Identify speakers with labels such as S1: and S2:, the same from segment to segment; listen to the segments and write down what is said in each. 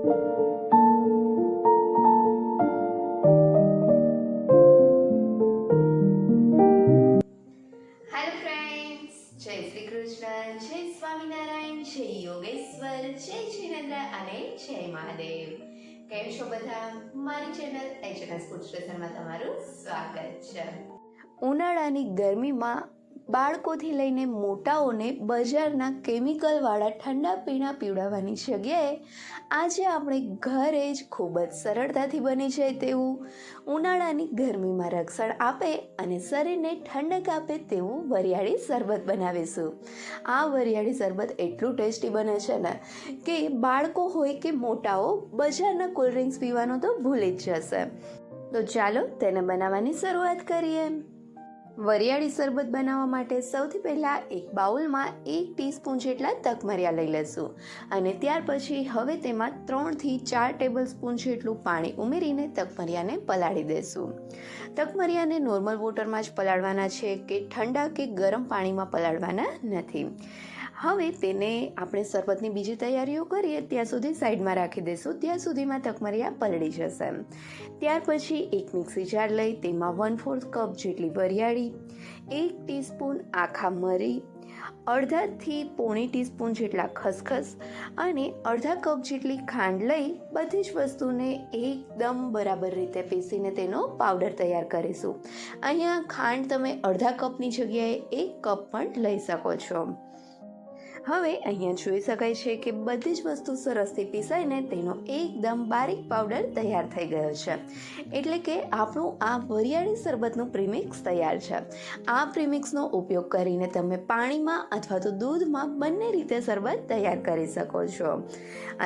S1: Hello friends, જય શ્રી કૃષ્ણ, જય સ્વામિનારાયણ, જય યોગેશ્વર, જય જિનેન્દ્ર અને જય મહાદેવ. કેમ છો બધા? મારી ચેનલ એચએનએસ ફૂડ સ્ટેશનમાં તમારું સ્વાગત છે. ઉનાળાની ગરમીમાં બાળકોથી લઈને મોટાઓને બજારના કેમિકલવાળા ઠંડા પીણા પીવડાવવાની જગ્યાએ આજે આપણે ઘરે જ ખૂબ જ સરળતાથી બની જાય તેવું ઉનાળાની ગરમીમાં રક્ષણ આપે અને શરીરને ઠંડક આપે તેવું વરિયાળી શરબત બનાવીશું. આ વરિયાળી શરબત એટલું ટેસ્ટી બને છે ને કે બાળકો હોય કે મોટાઓ બજારના કોલ્ડ ડ્રિંક્સ પીવાનું તો ભૂલી જ જશે. તો ચાલો તેને બનાવવાની શરૂઆત કરીએ. વરિયાળી શરબત બનાવવા માટે સૌથી પહેલાં એક બાઉલમાં 1 ટીસ્પૂન જેટલા તકમરિયા લઈ લઈશું અને ત્યાર પછી હવે તેમાં 3 થી 4 ટેબલસ્પૂન જેટલું પાણી ઉમેરીને તકમરિયાને પલાળી દઈશું. તકમરિયાને નોર્મલ વોટરમાં જ પલાળવાના છે કે ઠંડા કે ગરમ પાણીમાં પલાળવાના નથી. હવે તેને આપણે શરબતની બીજી તૈયારીઓ કરીએ ત્યાં સુધી સાઈડમાં રાખી દઈશું. ત્યાં સુધીમાં તકમરિયા પલળી જશે. ત્યાર પછી એક મિક્સી જાર લઈ તેમાં 1/4 કપ જેટલી વરિયાળી, 1 ટીસ્પૂન આખા મરી, અડધાથી પોણી ટીસ્પૂન જેટલા ખસખસ અને અડધા કપ જેટલી ખાંડ લઈ બધી જ વસ્તુને એકદમ બરાબર રીતે પીસીને તેનો પાવડર તૈયાર કરીશું. અહીંયા ખાંડ તમે અડધા કપની જગ્યાએ 1 કપ પણ લઈ શકો છો. હવે અહીંયા જોઈ શકાય છે કે બધી જ વસ્તુ સરસથી પીસાઈને તેનો એકદમ બારીક પાવડર તૈયાર થઈ ગયો છે. એટલે કે આપણું આ વરિયાળી શરબતનું પ્રીમિક્સ તૈયાર છે. આ પ્રીમિક્સનો ઉપયોગ કરીને તમે પાણીમાં અથવા તો દૂધમાં બંને રીતે શરબત તૈયાર કરી શકો છો.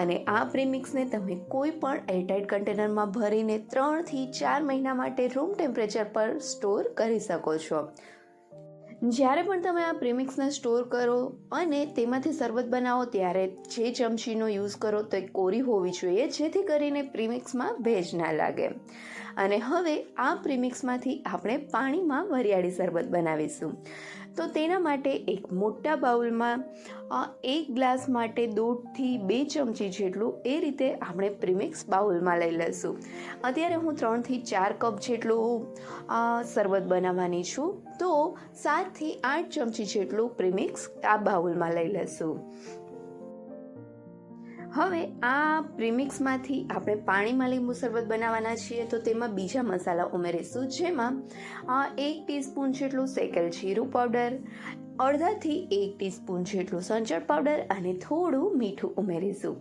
S1: અને આ પ્રીમિક્સને તમે કોઈ પણ એરટાઇટ કન્ટેનરમાં ભરીને 3 થી 4 મહિના માટે રૂમ ટેમ્પરેચર પર સ્ટોર કરી શકો છો. જ્યારે પણ તમે આ પ્રીમિક્સને સ્ટોર કરો અને તેમાંથી શરબત બનાવો ત્યારે જે ચમચીનો યુઝ કરો તો એ કોરી હોવી જોઈએ જેથી કરીને પ્રીમિક્સમાં ભેજ ના લાગે. અને હવે આ પ્રીમિક્સમાંથી આપણે પાણીમાં વરિયાળી શરબત બનાવીશું. તો તેના માટે એક મોટા બાઉલમાં 1 ગ્લાસ માટે 1.5 થી 2 ચમચી જેટલું એ રીતે આપણે પ્રીમિક્સ બાઉલમાં લઈ લઈશું. અત્યારે હું 3 થી 4 કપ જેટલું શરબત બનાવવાની છું, તો 7 થી 8 ચમચી જેટલું પ્રીમિક્સ આ બાઉલમાં લઈ લઈશું. હવે આ પ્રીમિક્સમાંથી આપણે પાણીમાં લીંબુ શરબત બનાવવાના છીએ, તો તેમાં બીજા મસાલા ઉમેરીશું, જેમાં 1 ટીસ્પૂન જેટલું શેકેલ જીરું પાવડર, અડધાથી 1 ટીસ્પૂન જેટલું સંચળ પાવડર અને થોડું મીઠું ઉમેરીશું.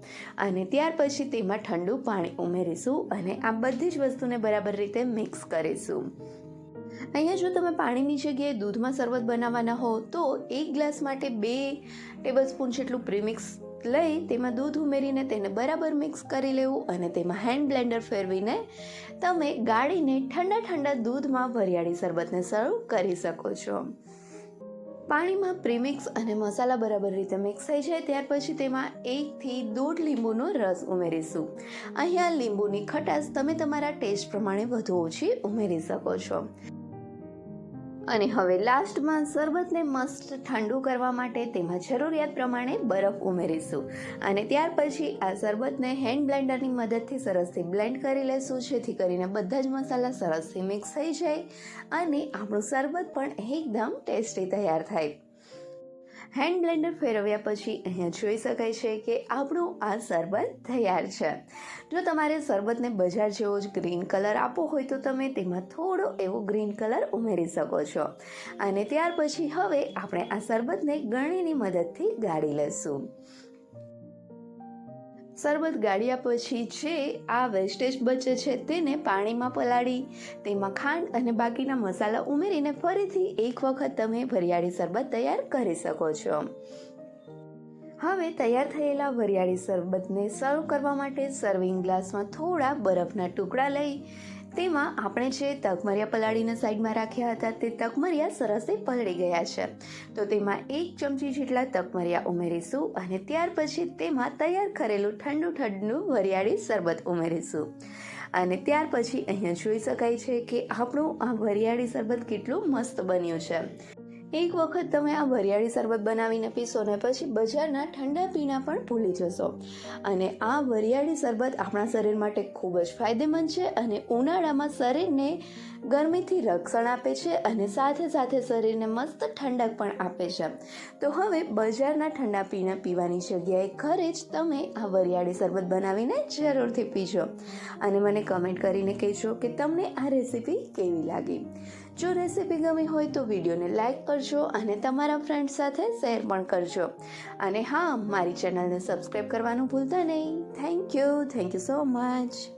S1: અને ત્યાર પછી તેમાં ઠંડુ પાણી ઉમેરીશું અને આ બધી જ વસ્તુને બરાબર રીતે મિક્સ કરીશું. અહીંયા જો તમે પાણીની જગ્યાએ દૂધમાં શરબત બનાવવાના હો તો 1 ગ્લાસ માટે 2 ટેબલસ્પૂન જેટલું પ્રીમિક્સ લઈ તેમાં દૂધ ઉમેરીને તેને બરાબર મિક્સ કરી લેવું અને તેમાં હેન્ડ બ્લેન્ડર ફેરવીને તમે ગાળીને ઠંડા દૂધમાં વરિયાળી શરબતને સર્વ કરી શકો છો. પાણીમાં પ્રીમિક્સ અને મસાલા બરાબર રીતે મિક્સ થઈ જાય ત્યાર પછી તેમાં 1 થી 1.5 લીંબુનો રસ ઉમેરીશું. અહીંયા લીંબુની ખટાશ તમે તમારા ટેસ્ટ પ્રમાણે વધુ ઓછી ઉમેરી શકો છો. અને હવે લાસ્ટમાં શરબતને મસ્ત ઠંડુ કરવા માટે તેમાં જરૂરિયાત પ્રમાણે બરફ ઉમેરીશું. અને ત્યાર પછી આ શરબતને હેન્ડ બ્લેન્ડરની મદદથી સરસથી બ્લેન્ડ કરી લેશું જેથી કરીને બધા જ મસાલા સરસથી મિક્સ થઈ જાય અને આપણું શરબત પણ એકદમ ટેસ્ટી તૈયાર થાય. હેન્ડ બ્લેન્ડર ફેરવ્યા પછી અહીંયા જોઈ શકાય છે કે આપણું આ શરબત તૈયાર છે. જો તમારે શરબતને બજાર જેવો જ ગ્રીન કલર આપવો હોય તો તમે તેમાં થોડો એવો ગ્રીન કલર ઉમેરી શકો છો. અને ત્યાર પછી હવે આપણે આ શરબતને ગળણીની મદદથી ગાળી લઈશું. શરબત ગાળ્યા પછી જે આ વેસ્ટેજ બચે છે તેને પાણીમાં પલાળી તેમાં ખાંડ અને બાકીના મસાલા ઉમેરીને ફરીથી એક વખત તમે વરિયાળી શરબત તૈયાર કરી શકો છો. હવે તૈયાર થયેલા વરિયાળી શરબતને સર્વ કરવા માટે સર્વિંગ ગ્લાસમાં થોડા બરફના ટુકડા લઈ તેમાં આપણે જે તકમરિયા પલાળીને સાઈડમાં રાખ્યા હતા તે તકમરિયા સરસથી પલળી ગયા છે, તો તેમાં 1 ચમચી જેટલા તકમરિયા ઉમેરીશું અને ત્યાર પછી તેમાં તૈયાર કરેલું ઠંડુ વરિયાળી શરબત ઉમેરીશું. અને ત્યાર પછી અહીંયા જોઈ શકાય છે કે આપણું આ વરિયાળી શરબત કેટલું મસ્ત બન્યું છે. એક વખત તમે આ વરિયાળી શરબત બનાવીને પીશો ને પછી બજારના ઠંડા પીણા પણ ભૂલી જશો. અને આ વરિયાળી શરબત આપણા શરીર માટે ખૂબ જ ફાયદેમંદ છે અને ઉનાળામાં શરીરને ગરમીથી રક્ષણ આપે છે અને સાથે સાથે શરીરને મસ્ત ઠંડક પણ આપે છે. તો હવે બજારના ઠંડા પીણા પીવાની જગ્યાએ ઘરે જ તમે આ વરિયાળી શરબત બનાવીને જરૂરથી પીજો અને મને કમેન્ટ કરીને કહેજો કે તમને આ રેસીપી કેવી લાગી. જો રેસીપી ગમી હોય તો વિડીયોને લાઈક કરજો અને તમારા ફ્રેન્ડ્સ સાથે શેર પણ કરજો. અને હા, મારી ચેનલને સબસ્ક્રાઈબ કરવાનું ભૂલતા નહીં. Thank you so much.